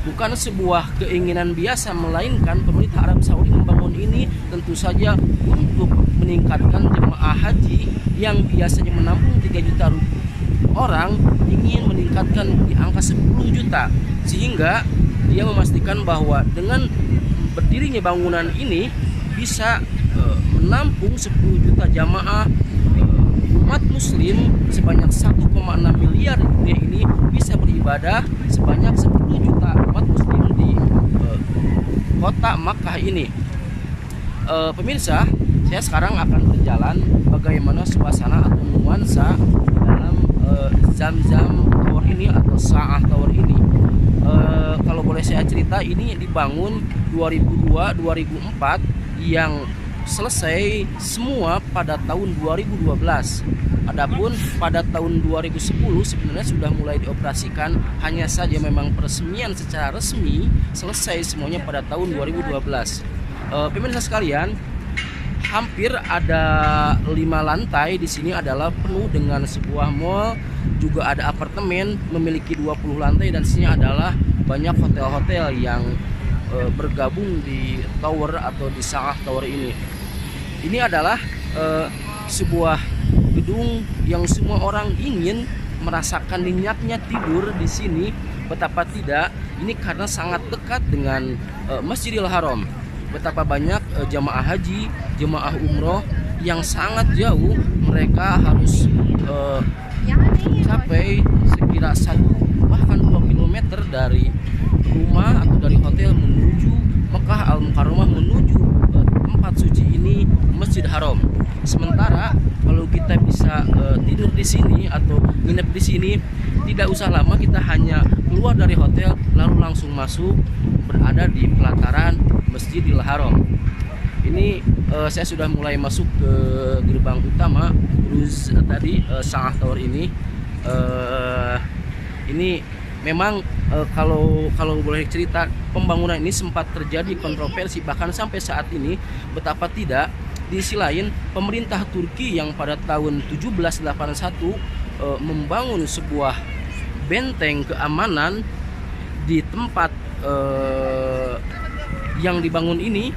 bukan sebuah keinginan biasa, melainkan pemerintah Arab Saudi membangun ini tentu saja untuk meningkatkan jemaah haji yang biasanya menampung 3 juta orang, ingin meningkatkan di angka 10 juta, sehingga dia memastikan bahwa dengan berdirinya bangunan ini bisa menampung 10 juta jamaah umat muslim sebanyak 1,6 miliar di dunia ini bisa beribadah sebanyak 10 juta umat muslim di kota Makkah ini. Pemirsa, saya sekarang akan berjalan bagaimana suasana atau nuansa dalam Zamzam Tower ini atau Sa'ah Tower ini. Kalau boleh saya cerita, ini dibangun 2002-2004 yang selesai semua pada tahun 2012. Adapun pada tahun 2010 sebenarnya sudah mulai dioperasikan, hanya saja memang peresmian secara resmi selesai semuanya pada tahun 2012. Pemirsa sekalian, hampir ada 5 lantai di sini adalah penuh dengan sebuah mall, juga ada apartemen memiliki 20 lantai, dan sini adalah banyak hotel-hotel yang bergabung di tower atau di Sa'ah Tower ini. Ini adalah sebuah gedung yang semua orang ingin merasakan niatnya tidur di sini. Betapa tidak, ini karena sangat dekat dengan Masjidil Haram. Betapa banyak jamaah haji, jamaah umroh yang sangat jauh, mereka harus sampai sekira 1 bahkan 2 km dari rumah atau dari hotel menuju Mekah Al-Mukarramah, menuju tempat suci ini, Masjid Haram. Sementara kalau kita bisa tidur di sini atau nginep di sini, tidak usah lama, kita hanya keluar dari hotel lalu langsung masuk, berada di pelataran Masjidil Haram. Ini saya sudah mulai masuk ke gerbang utama Burj tadi, Sa'ah Tower ini. Ini memang kalau boleh cerita, pembangunan ini sempat terjadi kontroversi bahkan sampai saat ini. Betapa tidak, di sisi lain pemerintah Turki yang pada tahun 1781 membangun sebuah benteng keamanan di tempat yang dibangun ini,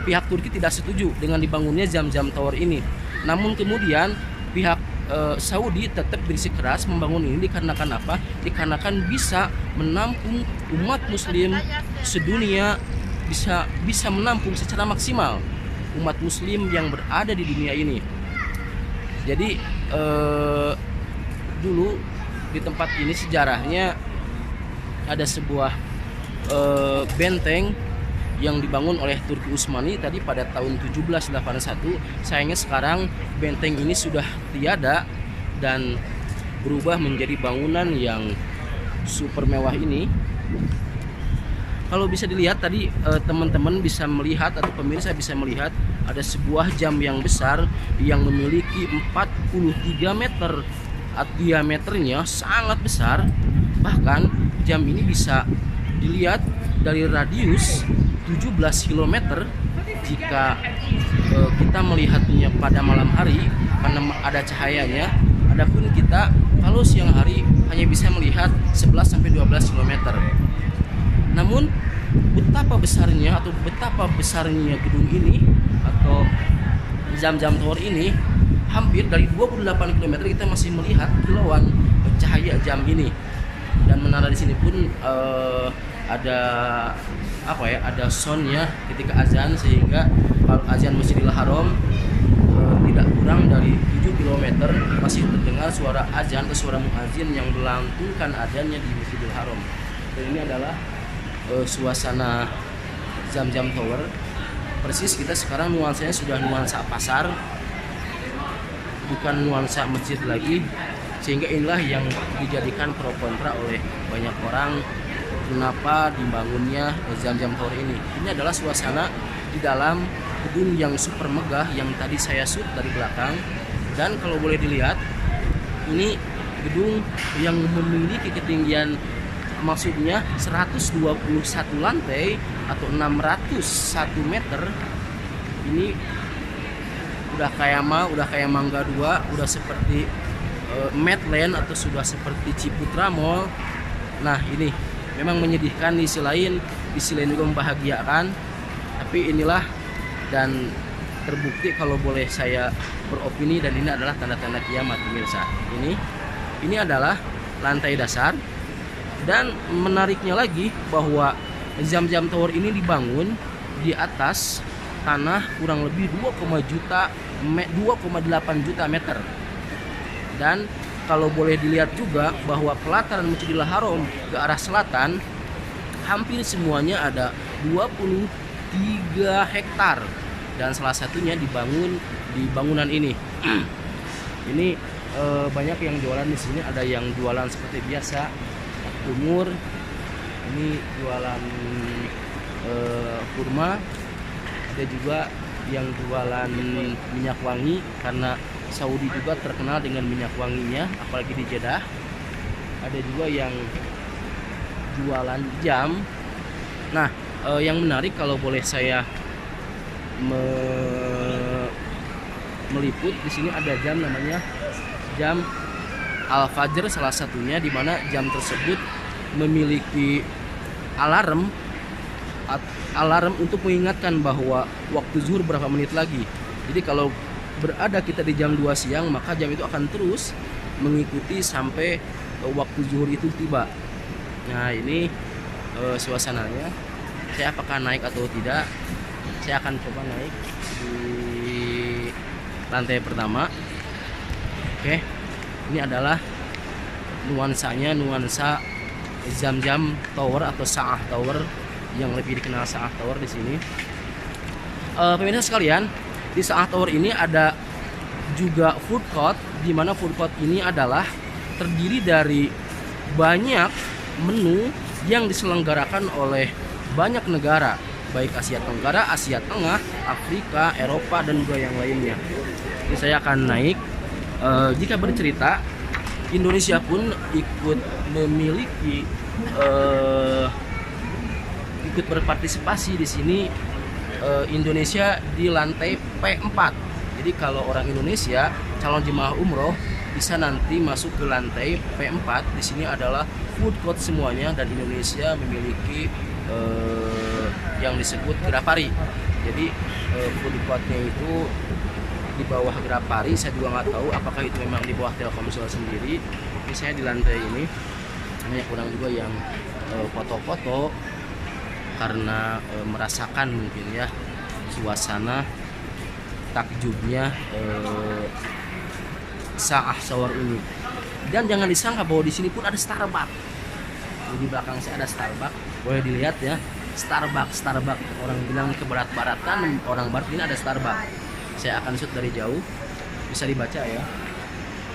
pihak Turki tidak setuju dengan dibangunnya Zamzam Tower ini. Namun kemudian pihak Saudi tetap bersikeras membangun ini dikarenakan apa? Dikarenakan bisa menampung umat muslim sedunia, bisa menampung secara maksimal umat muslim yang berada di dunia ini. Jadi dulu di tempat ini sejarahnya ada sebuah benteng yang dibangun oleh Turki Utsmani tadi pada tahun 1781. Sayangnya sekarang benteng ini sudah tiada dan berubah menjadi bangunan yang super mewah ini. Kalau bisa dilihat tadi, teman-teman bisa melihat atau pemirsa bisa melihat ada sebuah jam yang besar yang memiliki 43 meter, diameternya sangat besar. Bahkan jam ini bisa dilihat dari radius 17 km jika kita melihatnya pada malam hari karena ada cahayanya. Adapun kita kalau siang hari hanya bisa melihat 11-12 km. Namun betapa besarnya gedung ini atau Zamzam Tower ini, hampir dari 28 km kita masih melihat kilauan cahaya jam ini. Dan menara di sini pun ada ada soundnya ketika azan, sehingga kalau azan Masjidil Haram tidak kurang dari 7 km masih terdengar suara azan atau suara muazin yang melantungkan adanya di Masjidil Haram. Dan ini adalah suasana Zamzam Tower. Persis kita sekarang nuansanya sudah nuansa pasar, bukan nuansa masjid lagi, sehingga inilah yang dijadikan pro kontra oleh banyak orang kenapa dibangunnya Zamzam Tower ini. Ini adalah suasana di dalam gedung yang super megah yang tadi saya shoot dari belakang. Dan kalau boleh dilihat, ini gedung yang memiliki ketinggian, maksudnya 121 lantai atau 601 meter. Ini udah kayak Mangga 2, udah seperti Medland atau sudah seperti Ciputra Mall. Nah, ini memang menyedihkan, di sisi lain juga membahagiakan. Tapi inilah, dan terbukti kalau boleh saya beropini, dan ini adalah tanda-tanda kiamat pemirsa. Ini adalah lantai dasar, dan menariknya lagi bahwa Zamzam Tower ini dibangun di atas tanah kurang lebih 2,8 juta meter. Dan kalau boleh dilihat juga bahwa pelataran Masjidil Haram ke arah selatan hampir semuanya ada 23 hektar, dan salah satunya dibangun di bangunan ini. Ini banyak yang jualan di sini, ada yang jualan seperti biasa umur, ini jualan kurma, ada juga yang jualan minyak wangi, karena Saudi juga terkenal dengan minyak wanginya, apalagi di Jeddah. Ada juga yang jualan jam. Nah, yang menarik kalau boleh saya meliput, di sini ada jam namanya jam Al-Fajr salah satunya, di mana jam tersebut memiliki alarm untuk mengingatkan bahwa waktu zuhur berapa menit lagi. Jadi kalau berada kita di jam 2 siang, maka jam itu akan terus mengikuti sampai waktu zuhur itu tiba. Nah, ini suasananya. Saya apakah naik atau tidak? Saya akan coba naik di lantai pertama. Oke, ini adalah nuansa Zamzam Tower atau Sa'ah Tower, yang lebih dikenal Sa'ah Tower di sini. Pemirsa sekalian, di Sa'ah Tower ini ada juga food court, di mana food court ini adalah terdiri dari banyak menu yang diselenggarakan oleh banyak negara, baik Asia Tenggara, Asia Tengah, Afrika, Eropa, dan juga yang lainnya. Jadi saya akan naik. Jika bercerita, Indonesia pun ikut memiliki ikut berpartisipasi di sini. Indonesia di lantai P4. Jadi kalau orang Indonesia calon jemaah umroh bisa nanti masuk ke lantai P4. Di sini adalah food court semuanya, dan Indonesia memiliki yang disebut Grapari. Jadi food courtnya itu di bawah Grapari. Saya juga nggak tahu apakah itu memang di bawah Telkomsel sendiri. Ini saya di lantai ini, banyak orang juga yang foto-foto karena merasakan mungkin ya suasana takjubnya Sa'ah Tower ini. Dan jangan disangka bahwa di sini pun ada Starbucks. Di belakang saya ada Starbucks, boleh dilihat ya. Starbucks orang bilang ke barat-baratan, orang barat ini ada Starbucks. Saya akan shoot dari jauh, bisa dibaca ya.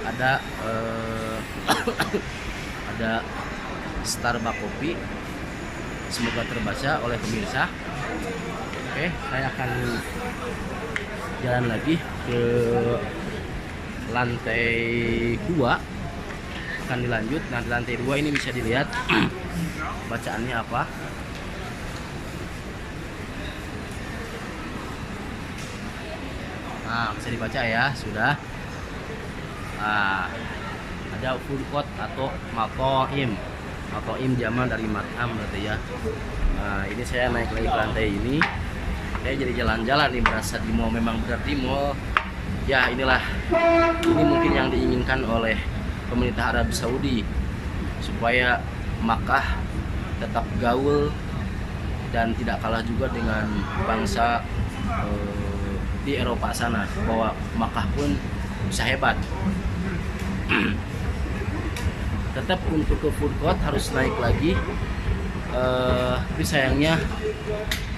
Ada ada Starbucks kopi, semoga terbaca oleh pemirsa. Oke, saya akan jalan lagi ke lantai 2, akan dilanjut. Nah, di lantai 2 ini bisa dilihat bacaannya apa. Nah, bisa dibaca ya, sudah. Nah, ada food court atau matoim zaman dari matam berarti ya. Nah, ini saya naik lagi ke lantai ini. Saya jadi jalan-jalan nih, berasa di mall, memang benar di mall. Ya, inilah, ini mungkin yang diinginkan oleh pemerintah Arab Saudi, supaya Makkah tetap gaul dan tidak kalah juga dengan bangsa di Eropa sana, bahwa Makkah pun bisa hebat. Tetap untuk ke food court harus naik lagi, tapi sayangnya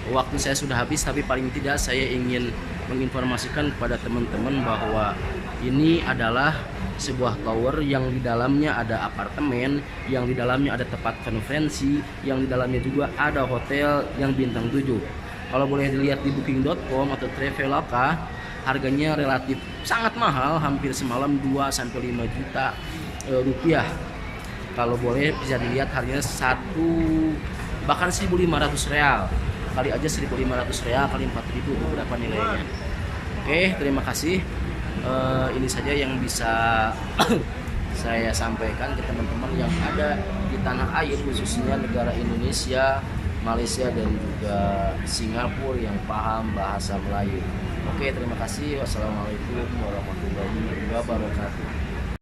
waktu saya sudah habis. Tapi paling tidak saya ingin menginformasikan kepada teman-teman bahwa ini adalah sebuah tower yang di dalamnya ada apartemen, yang di dalamnya ada tempat konferensi, yang di dalamnya juga ada hotel yang bintang 7. Kalau boleh dilihat di booking.com atau Traveloka, harganya relatif sangat mahal, hampir semalam 2-5 juta rupiah. Kalau boleh bisa dilihat harganya bahkan 1.500 real. Kali aja 1.500 real kali 4.000 itu berapa nilainya. Oke, terima kasih. Ini saja yang bisa saya sampaikan ke teman-teman yang ada di tanah air, khususnya negara Indonesia, Malaysia, dan juga Singapura yang paham bahasa Melayu. Oke, terima kasih. Wassalamualaikum warahmatullahi wabarakatuh.